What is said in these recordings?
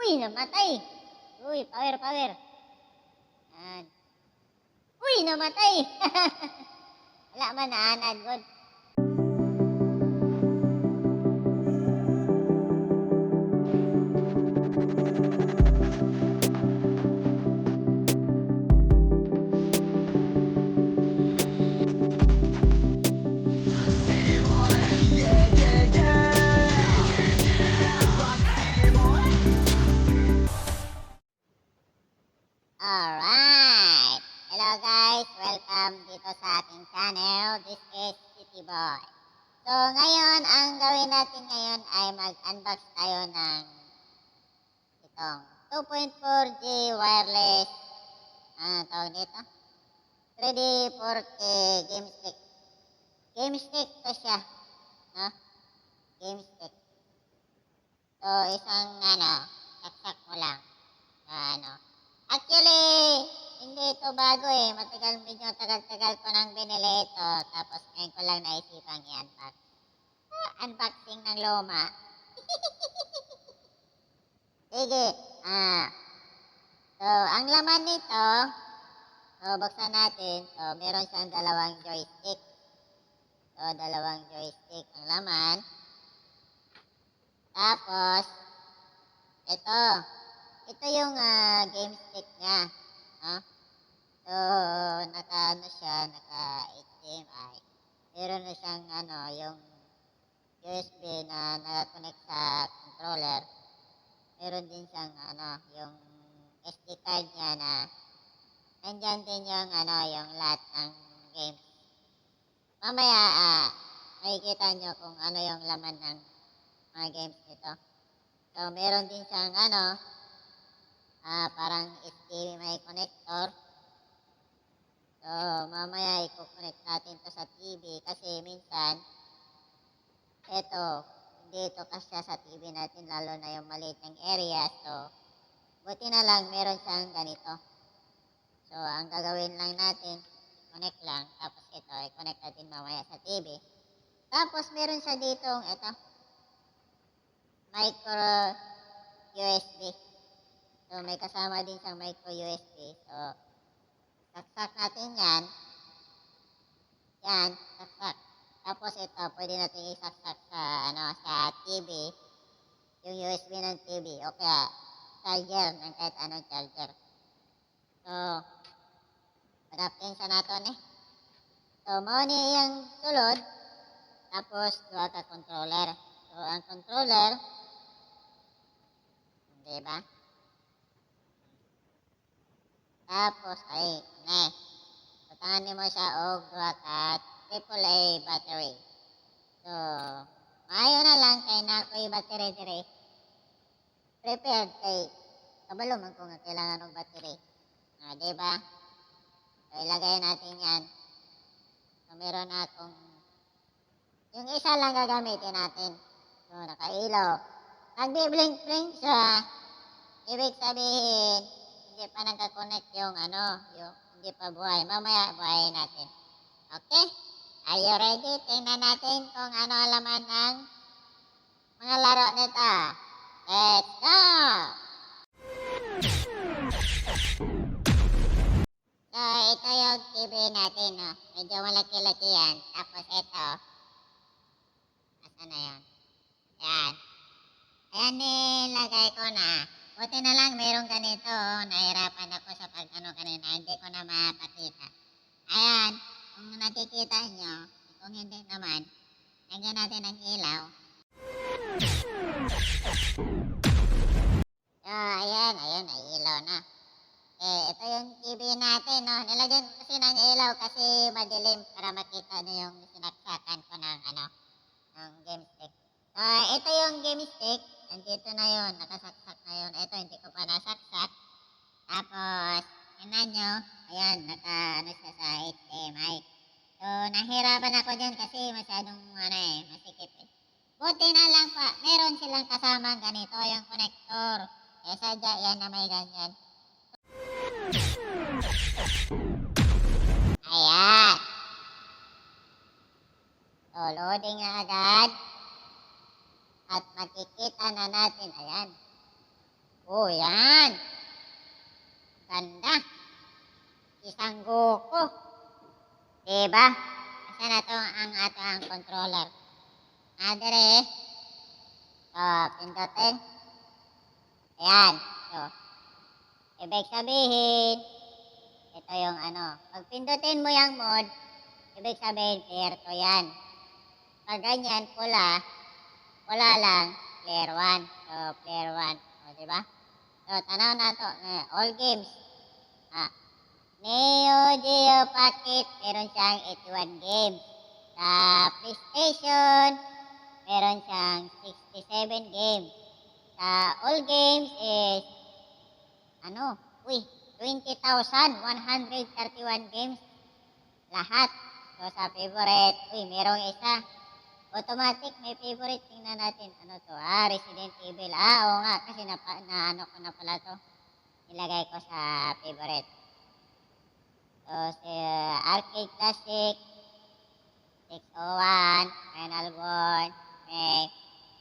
Uy, namatay. Uy, power, power. Yan. Uy, namatay. Wala man naanad, God. Alright. Hello guys, welcome dito sa ating channel. This is City Boy. So ngayon, ang gawin natin ngayon ay mag-unbox tayo ng itong 2.4G wireless tawag dito 3D 4K game stick. Game stick to siya, no? Game stick. So isang saksak mo lang. Actually, hindi ito bago eh. Medyo tagal-tagal ko nang binili ito. Tapos ngayon ko lang naisipang i-unbox. Unboxing ng luma. Sige. So, ang laman nito, so, buksan natin. So, meron siyang dalawang joystick. So, dalawang joystick ang laman. Tapos, ito yung game stick niya. So, naka HDMI. Meron na siyang yung USB na naka-connect sa controller. Meron din siyang yung SD card niya na nandyan din yung yung lahat ng games. Mamaya makikita nyo kung ano yung laman ng mga games nito. So, meron din siyang parang HDMI connector. So, mamaya i-connect natin to sa TV kasi minsan hindi ito kasya sa TV natin, lalo na yung maliit ng area. So, buti na lang meron siyang ganito. So, ang gagawin lang natin, connect lang, tapos ito i-connect natin mamaya sa TV. Tapos meron siya ditong micro USB. So, may kasama din siyang micro USB. So, saksak natin yan. Yan, saksak. Tapos ito, pwede natin isaksak sa TV. Yung USB ng TV. O kaya, charger ng kahit anong charger. So, adaptin sa natin eh. So, mauni yung sulod. Tapos, duha ka controller. So, ang controller, diba? Tapos, patangan mo siya og duha ka AAA battery. So, maayo na lang kay nakoy battery dire. Prepared kay kabalo man ko nga kailangan og battery. Diba? So, ilagay natin yan. So, meron akong yung isa lang gagamitin natin. So, nakailaw. Nagbi-blink-blink siya. Ibig sabihin, hindi pa nagka-connect yung hindi pa buhay. Mamaya buhayin natin. Okay? Are you ready? Tingnan natin kung ano ang laman ng mga laro nito. Let's go! So, ito yung TV natin, no? Medyo malaki-laki yan. Tapos ito. Asan na yan? Yan. Ayan, nilagay ko na. Buti na lang merong ganito. Nahirapan ako sa kanina. Hindi ko na mapakita. Ayan. Kung nakikita nyo, kung hindi naman, lagyan natin ng ilaw. So, ayan, ay ilaw na. Ito yung TV natin, no? Nilagyan kasi ng ilaw kasi madilim para makita nyo yung sinaksakan ko ng ng game stick. Ito yung game stick. Nandito na yun, nakasaksak na yun. Ito, hindi ko pa nasaksak. Tapos, tingnan nyo, ayan, siya sa HDMI. So, nahirapan ako dyan kasi masyadong, masikip eh. Buti na lang pa, meron silang kasamang ganito, yung connector. Kaya sadya yan na may ganyan. Ayan. So, loading na agad. At makikita na natin, ayan. Oh, yan. Ganda. Isang Goku. Diba? Asa na to ang ato ang controller. Adere. So, pindutin. Ayan. So, ibig sabihin, ito yung ano. Pag pindutin mo yung mode, ibig sabihin, player 2 yan. Pag ganyan, pula, wala lang, player 1. So, player 1. O, diba? So, tanaw na to. All games. Neo Geo Pocket, meron siyang 81 games. Sa PlayStation, meron siyang 67 games. Sa all games is, ano, 20,131 games. Lahat. So, sa favorite, merong isa. Automatic, may favorite. Tingnan natin. Ano to? Resident Evil. Oo nga. Kasi na ano ko na pala to. Nilagay ko sa favorite. So, si Arcade Classic. 601. Final Born.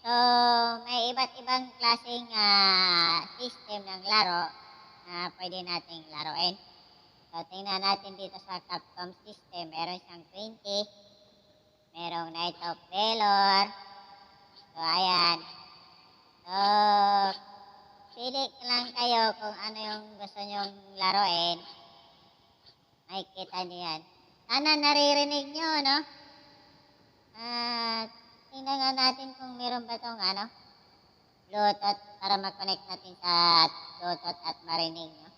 So, may iba't ibang klaseng system ng laro na pwede nating laruin. So, tingnan natin dito sa Capcom system. Meron siyang 20. Merong Night of Valor. So, ayan. So, pili lang kayo kung ano yung gusto nyong laruin. Makikita nyo yan. Sana naririnig nyo, no? Tingnan nga natin kung meron ba itong ano, Bluetooth para mag-connect natin sa Bluetooth at marinig nyo.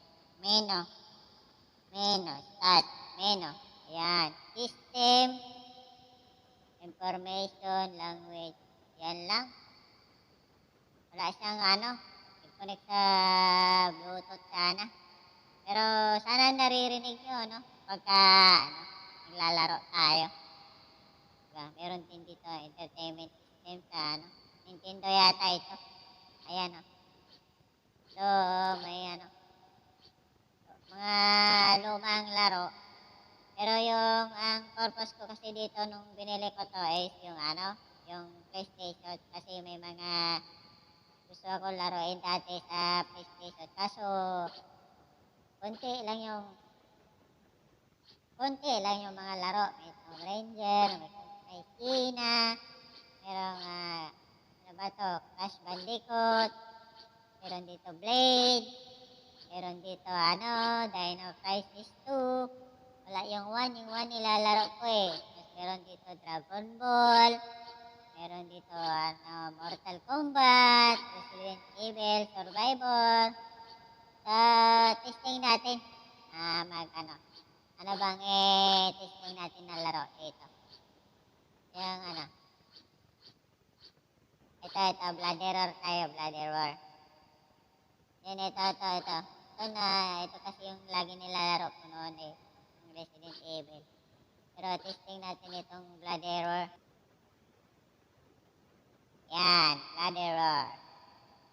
Start, menu. Ayan. System, information, language. Yan lang. Wala siyang ano, i-connect sa Bluetooth sana. Pero sana naririnig nyo, no? Pagka, ano, naglalaro tayo. Diba? Meron din dito, entertainment system sa, ano, Nintendo yata ito. Ayan, no? So, may, ano, mga lumang laro. Pero yung, ang purpose ko kasi dito nung binili ko to is yung, ano, yung PlayStation. Kasi may mga gusto ako laruin dati sa PlayStation. Kaso, konti lang yung mga laro. May Tomb Ranger, may China, merong, ano ba to, Crash Bandicoot, meron dito Blade, meron dito, ano, Dino Crisis 2, wala yung 1 nilalaro ko eh. Tapos meron dito Dragon Ball, meron dito, ano, Mortal Kombat, Resident Evil, Survivor. Testing natin, ano bang testing natin na laro dito. Yung ano, ito, Blood Error. Then ito. Ito kasi yung lagi nilalaro ko noon eh, yung Resident Evil. Pero testing natin itong Blood Error. Yan, Blood Error.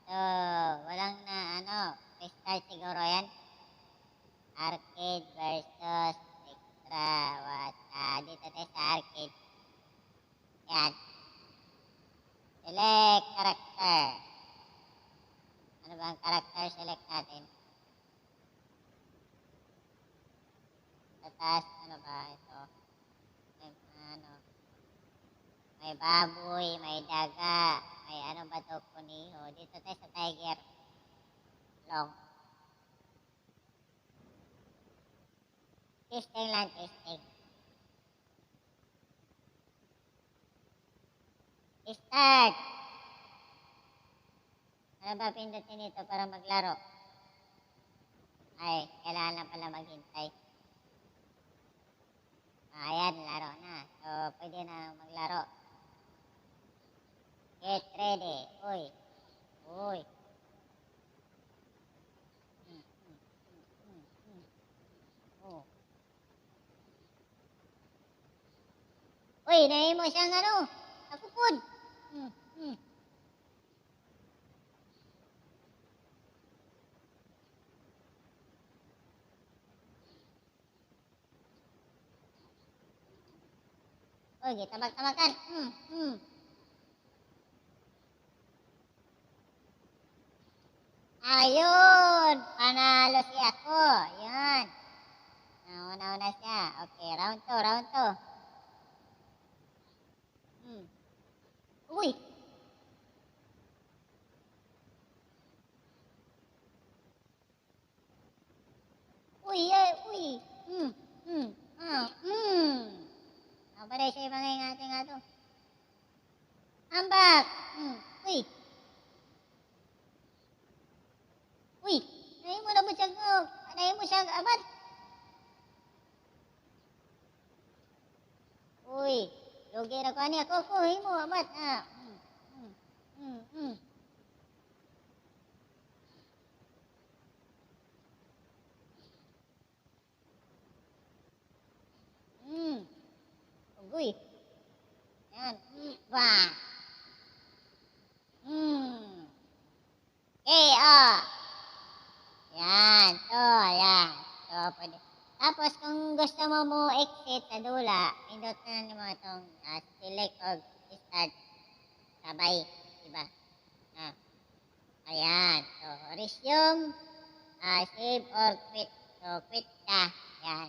So, walang na ano, restart siguro yan. Arcade versus extra what? Dito tayo sa arcade. Yan. Select character. Ano ba ang character select natin? Sa taas, ano ba ito? May baboy, may daga, may ano ba ito, kuniho. Dito tayo sa tiger. Long. Testing lang, testing. Start! Ano ba pindutin ito para maglaro? Ay, kailangan lang pala maghintay. Ayan, laro na. So, pwede na maglaro. Get ready. Uy. Oh. Uy, nahimo siyang ano, nakupod. Uy, gitabag-tabagan. Ayun! Panalo si ako. Yan. Nauna-una siya. Okay, round 2, round 2. Hmm. Uy! Uy, ay, uy! Hmm, hmm, Ang pala siya yung mga ingati nga to. Ambak! Uy! Uy! Nahin mo na mo siya, nahin mo siya, abat! Uy! Lugi na ko ani ako, kuhin mo, abat! Hmm, hmm, hmm. Hmm. Uy. Yan. Wah. Hmm. Okay, oh. Yan. Yan. Pwede. Tapos, kung gusto mo mo exit sa dula, pindot na mo itong select or start sabay. Diba? Ah. Ayan. So, resume, save or quit. So, quit ka. Yan.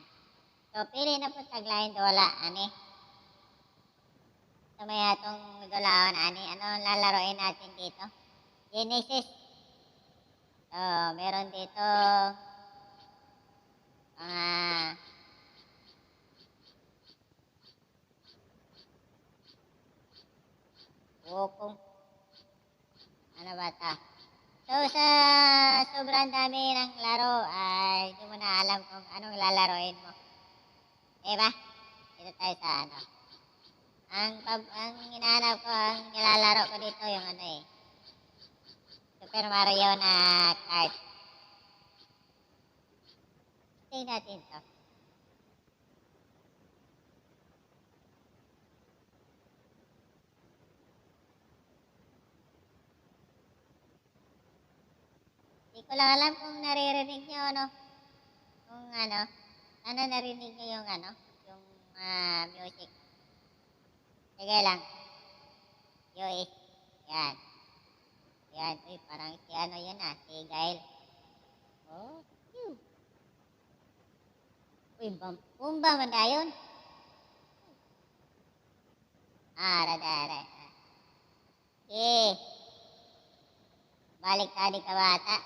So, pili na po taglayin wala, ani. So, may atong dulaon, ani. Ano lalaroin natin dito? Genesis. So, meron dito mga wukong. Ano ba ta? So, sa sobrang dami ng laro, ay hindi mo na alam kung anong lalaroin mo. Diba? Dito tayo sa ano. Ang hinahanap ko, ang nilalaro ko dito yung ano eh. Super Mario na kart. Tingnan natin to. Hindi ko lang alam kung naririnig nyo, ano. Kung ano. Sana narinig nyo yung ano. Yung music. Sige lang. US. Yan. Yan. Uy, parang si ano yun si Gail. Oh. Phew. Uy, bumba man dayon. Rada. Eh. Balik tadi ka bata.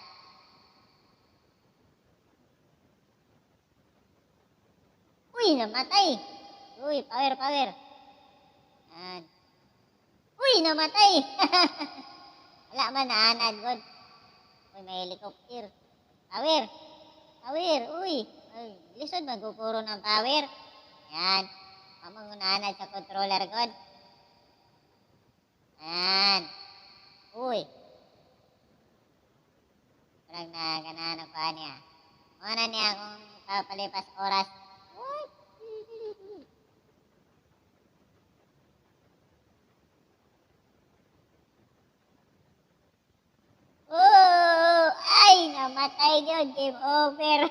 Uy, namatay. Uy, power. Yan. Uy, namatay. Wala man naanad god. Uy, may helicopter. Power. Uy. Uy, lisod magkukuro ng power. Yan. Amang naanad sa controller god. Yan. Uy. Parang naganahan ko niya. Mana niya akong papalipas oras. What? Oh, ay, namatay yun. Game over.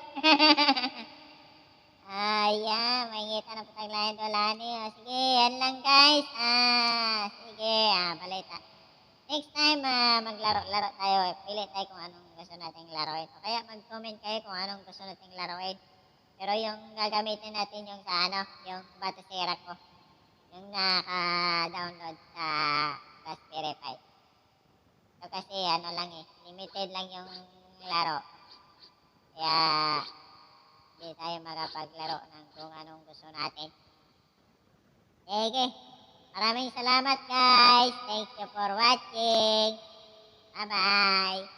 Ayan, makikita na po taglayan dolani. Sige, yan lang guys. Sige, balita. Next time, maglaro-laro tayo. Pili tayo kung anong gusto nating laruin. O kaya mag-comment kayo kung anong gusto nating laruin. Pero yung gagamitin natin yung sa ano, yung Batosera ko. Yung naka-download sa Raspberry Pi. So kasi ano lang limited lang yung laro. Kaya hindi tayo makapaglaro ng kung anong gusto natin. Sige. Maraming salamat guys. Thank you for watching. Bye-bye.